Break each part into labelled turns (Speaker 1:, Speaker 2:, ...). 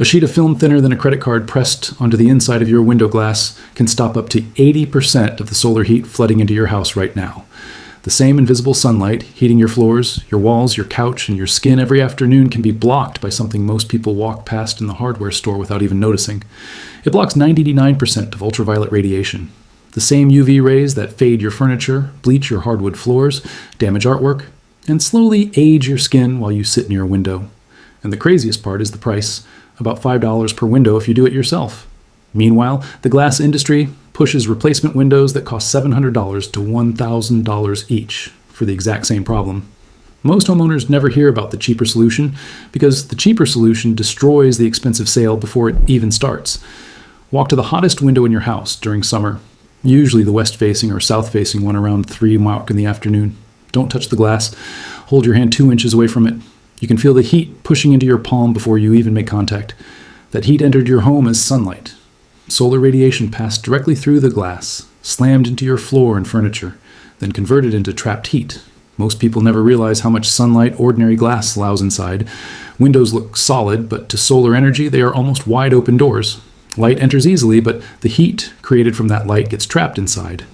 Speaker 1: A sheet of film thinner than a credit card pressed onto the inside of your window glass can stop up to 80% of the solar heat flooding into your house right now. The same invisible sunlight heating your floors, your walls, your couch, and your skin every afternoon can be blocked by something most people walk past in the hardware store without even noticing. It blocks 99% of ultraviolet radiation. The same UV rays that fade your furniture, bleach your hardwood floors, damage artwork, and slowly age your skin while you sit near a window. And the craziest part is the price, about $5 per window if you do it yourself. Meanwhile, the glass industry pushes replacement windows that cost $700 to $1,000 each for the exact same problem. Most homeowners never hear about the cheaper solution because the cheaper solution destroys the expensive sale before it even starts. Walk to the hottest window in your house during summer, usually the west-facing or south-facing one around 3 o'clock in the afternoon. Don't touch the glass. Hold your hand 2 inches away from it. You can feel the heat pushing into your palm before you even make contact. That heat entered your home as sunlight. Solar radiation passed directly through the glass, slammed into your floor and furniture, then converted into trapped heat. Most people never realize how much sunlight ordinary glass allows inside. Windows look solid, but to solar energy, they are almost wide open doors. Light enters easily, but the heat created from that light gets trapped inside.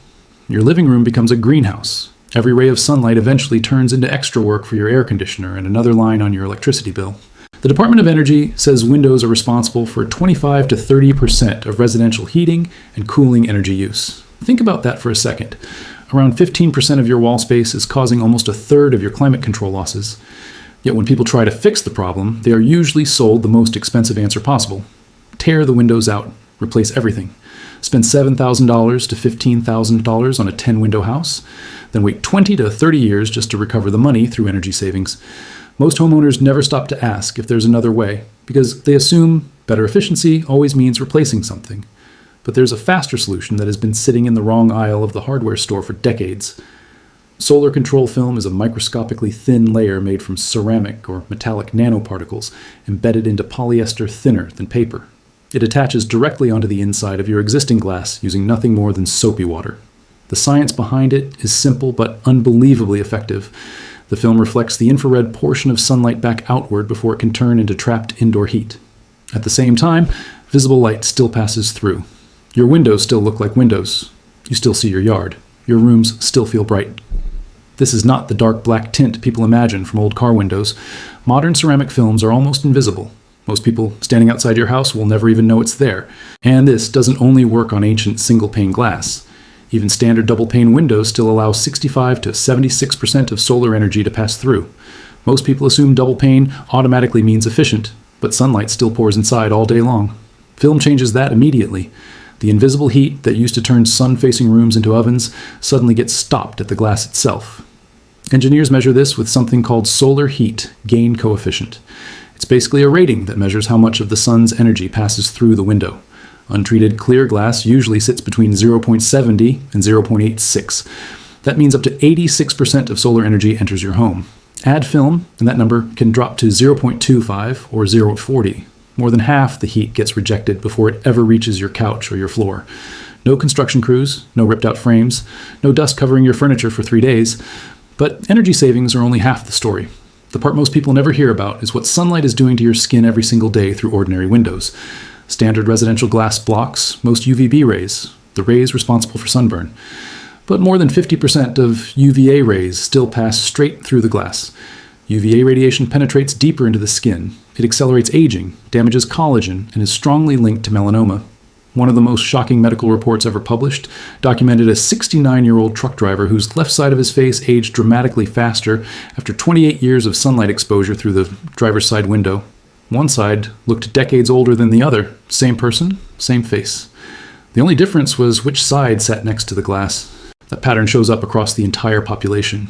Speaker 1: Your living room becomes a greenhouse. Every ray of sunlight eventually turns into extra work for your air conditioner and another line on your electricity bill. The Department of Energy says windows are responsible for 25 to 30% of residential heating and cooling energy use. Think about that for a second. Around 15% of your wall space is causing almost a third of your climate control losses. Yet when people try to fix the problem, they are usually sold the most expensive answer possible. Tear the windows out, replace everything. Spend $7,000 to $15,000 on a 10-window house, then wait 20 to 30 years just to recover the money through energy savings. Most homeowners never stop to ask if there's another way, because they assume better efficiency always means replacing something. But there's a faster solution that has been sitting in the wrong aisle of the hardware store for decades. Solar control film is a microscopically thin layer made from ceramic or metallic nanoparticles embedded into polyester thinner than paper. It attaches directly onto the inside of your existing glass using nothing more than soapy water. The science behind it is simple but unbelievably effective. The film reflects the infrared portion of sunlight back outward before it can turn into trapped indoor heat. At the same time, visible light still passes through. Your windows still look like windows. You still see your yard. Your rooms still feel bright. This is not the dark black tint people imagine from old car windows. Modern ceramic films are almost invisible. Most people standing outside your house will never even know it's there. And this doesn't only work on ancient single-pane glass. Even standard double-pane windows still allow 65 to 76% of solar energy to pass through. Most people assume double-pane automatically means efficient, but sunlight still pours inside all day long. Film changes that immediately. The invisible heat that used to turn sun-facing rooms into ovens suddenly gets stopped at the glass itself. Engineers measure this with something called solar heat gain coefficient. It's basically a rating that measures how much of the sun's energy passes through the window. Untreated clear glass usually sits between 0.70 and 0.86. That means up to 86% of solar energy enters your home. Add film, and that number can drop to 0.25 or 0.40. More than half the heat gets rejected before it ever reaches your couch or your floor. No construction crews, no ripped out frames, no dust covering your furniture for 3 days. But energy savings are only half the story. The part most people never hear about is what sunlight is doing to your skin every single day through ordinary windows. Standard residential glass blocks most UVB rays, the rays responsible for sunburn. But more than 50% of UVA rays still pass straight through the glass. UVA radiation penetrates deeper into the skin. It accelerates aging, damages collagen, and is strongly linked to melanoma. One of the most shocking medical reports ever published documented a 69-year-old truck driver whose left side of his face aged dramatically faster after 28 years of sunlight exposure through the driver's side window. One side looked decades older than the other. Same person, same face. The only difference was which side sat next to the glass. That pattern shows up across the entire population.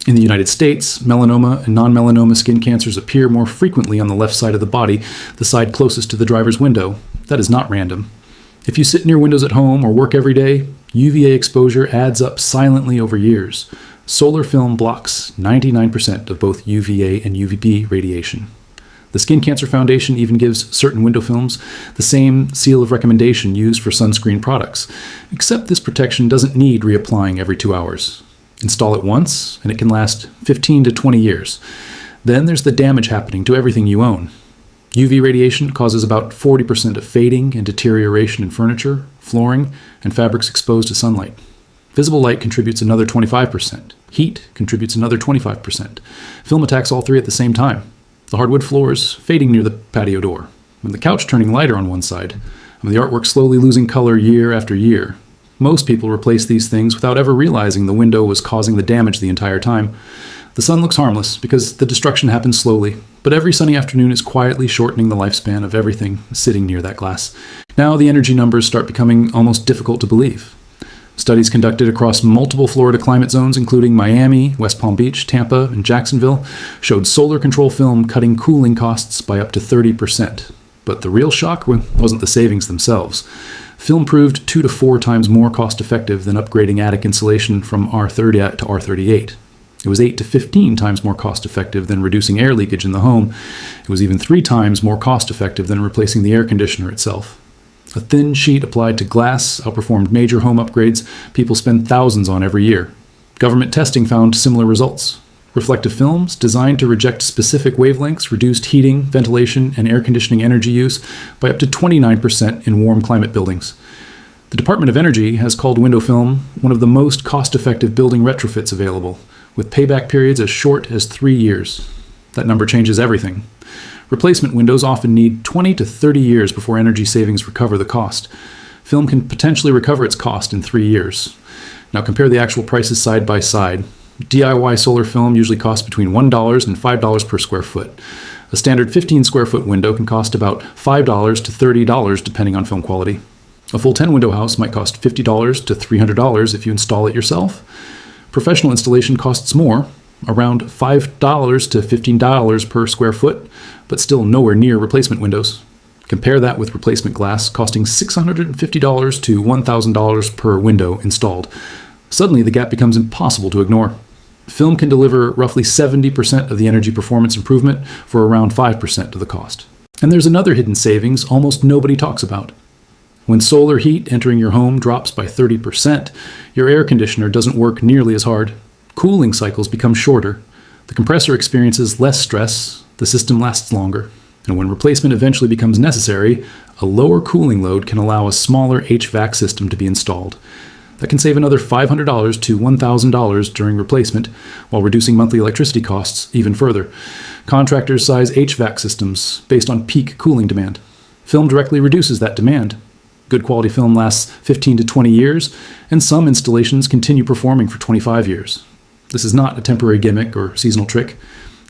Speaker 1: In the United States, melanoma and non-melanoma skin cancers appear more frequently on the left side of the body, the side closest to the driver's window. That is not random. If you sit near windows at home or work every day, UVA exposure adds up silently over years. Solar film blocks 99% of both UVA and UVB radiation. The Skin Cancer Foundation even gives certain window films the same seal of recommendation used for sunscreen products, except this protection doesn't need reapplying every 2 hours. Install it once, and it can last 15 to 20 years. Then there's the damage happening to everything you own. UV radiation causes about 40% of fading and deterioration in furniture, flooring, and fabrics exposed to sunlight. Visible light contributes another 25%. Heat contributes another 25%. Film attacks all three at the same time. The hardwood floors fading near the patio door, and the couch turning lighter on one side, and the artwork slowly losing color year after year. Most people replace these things without ever realizing the window was causing the damage the entire time. The sun looks harmless because the destruction happens slowly, but every sunny afternoon is quietly shortening the lifespan of everything sitting near that glass. Now the energy numbers start becoming almost difficult to believe. Studies conducted across multiple Florida climate zones, including Miami, West Palm Beach, Tampa, and Jacksonville, showed solar control film cutting cooling costs by up to 30%. But the real shock wasn't the savings themselves. Film proved 2 to 4 times more cost-effective than upgrading attic insulation from R30 to R38. It was 8 to 15 times more cost-effective than reducing air leakage in the home. It was even 3 times more cost-effective than replacing the air conditioner itself. A thin sheet applied to glass outperformed major home upgrades people spend thousands on every year. Government testing found similar results. Reflective films, designed to reject specific wavelengths, reduced heating, ventilation, and air conditioning energy use by up to 29% in warm climate buildings. The Department of Energy has called window film one of the most cost-effective building retrofits available, with payback periods as short as 3 years. That number changes everything. Replacement windows often need 20 to 30 years before energy savings recover the cost. Film can potentially recover its cost in 3 years. Now compare the actual prices side by side. DIY solar film usually costs between $1 and $5 per square foot. A standard 15 square foot window can cost about $5 to $30 depending on film quality. A full 10 window house might cost $50 to $300 if you install it yourself. Professional installation costs more, around $5 to $15 per square foot, but still nowhere near replacement windows. Compare that with replacement glass costing $650 to $1,000 per window installed. Suddenly the gap becomes impossible to ignore. Film can deliver roughly 70% of the energy performance improvement for around 5% of the cost. And there's another hidden savings almost nobody talks about. When solar heat entering your home drops by 30%, your air conditioner doesn't work nearly as hard. Cooling cycles become shorter. The compressor experiences less stress, the system lasts longer. And when replacement eventually becomes necessary, a lower cooling load can allow a smaller HVAC system to be installed. That can save another $500 to $1,000 during replacement, while reducing monthly electricity costs even further. Contractors size HVAC systems based on peak cooling demand. Film directly reduces that demand. Good quality film lasts 15 to 20 years, and some installations continue performing for 25 years. This is not a temporary gimmick or seasonal trick.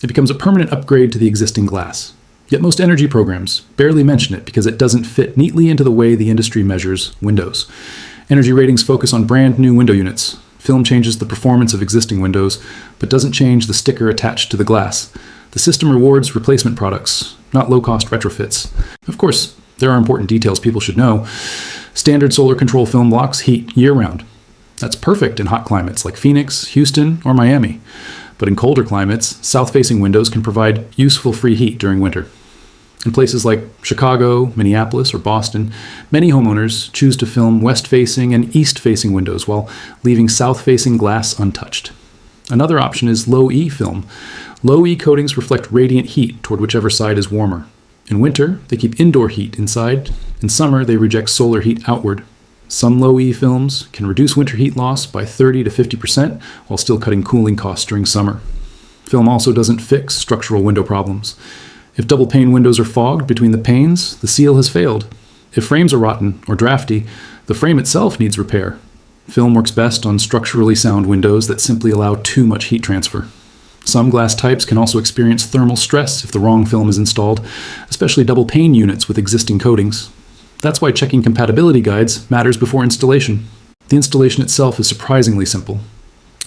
Speaker 1: It becomes a permanent upgrade to the existing glass. Yet most energy programs barely mention it because it doesn't fit neatly into the way the industry measures windows. Energy ratings focus on brand new window units. Film changes the performance of existing windows, but doesn't change the sticker attached to the glass. The system rewards replacement products, not low-cost retrofits. Of course, there are important details people should know. Standard solar control film blocks heat year-round. That's perfect in hot climates like Phoenix, Houston, or Miami. But in colder climates, south-facing windows can provide useful free heat during winter. In places like Chicago, Minneapolis, or Boston, many homeowners choose to film west-facing and east-facing windows while leaving south-facing glass untouched. Another option is low-E film. Low-E coatings reflect radiant heat toward whichever side is warmer. In winter, they keep indoor heat inside. In summer, they reject solar heat outward. Some low-E films can reduce winter heat loss by 30 to 50% while still cutting cooling costs during summer. Film also doesn't fix structural window problems. If double-pane windows are fogged between the panes, the seal has failed. If frames are rotten or drafty, the frame itself needs repair. Film works best on structurally sound windows that simply allow too much heat transfer. Some glass types can also experience thermal stress if the wrong film is installed, especially double-pane units with existing coatings. That's why checking compatibility guides matters before installation. The installation itself is surprisingly simple.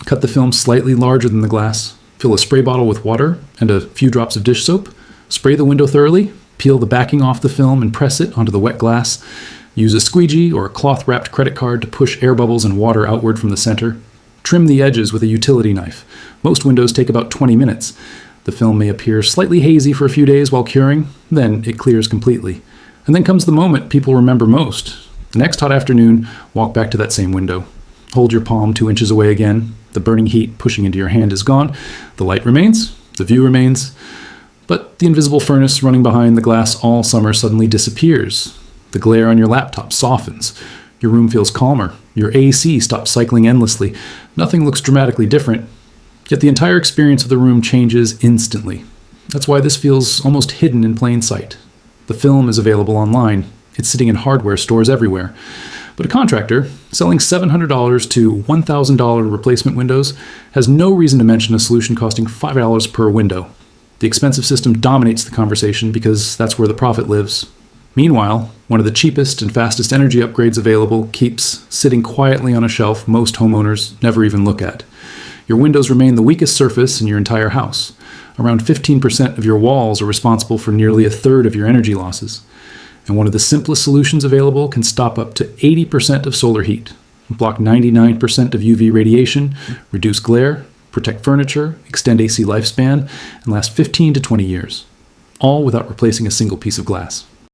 Speaker 1: Cut the film slightly larger than the glass, fill a spray bottle with water and a few drops of dish soap, spray the window thoroughly, peel the backing off the film and press it onto the wet glass. Use a squeegee or a cloth-wrapped credit card to push air bubbles and water outward from the center. Trim the edges with a utility knife. Most windows take about 20 minutes. The film may appear slightly hazy for a few days while curing, then it clears completely. And then comes the moment people remember most. The next hot afternoon, walk back to that same window. Hold your palm 2 inches away again. The burning heat pushing into your hand is gone. The light remains. The view remains. But the invisible furnace running behind the glass all summer suddenly disappears. The glare on your laptop softens. Your room feels calmer. Your AC stops cycling endlessly. Nothing looks dramatically different, yet the entire experience of the room changes instantly. That's why this feels almost hidden in plain sight. The film is available online. It's sitting in hardware stores everywhere. But a contractor selling $700 to $1,000 replacement windows has no reason to mention a solution costing $5 per window. The expensive system dominates the conversation because that's where the profit lives. Meanwhile, one of the cheapest and fastest energy upgrades available keeps sitting quietly on a shelf most homeowners never even look at. Your windows remain the weakest surface in your entire house. Around 15% of your walls are responsible for nearly a third of your energy losses. And one of the simplest solutions available can stop up to 80% of solar heat, block 99% of UV radiation, reduce glare, protect furniture, extend AC lifespan, and last 15 to 20 years, all without replacing a single piece of glass.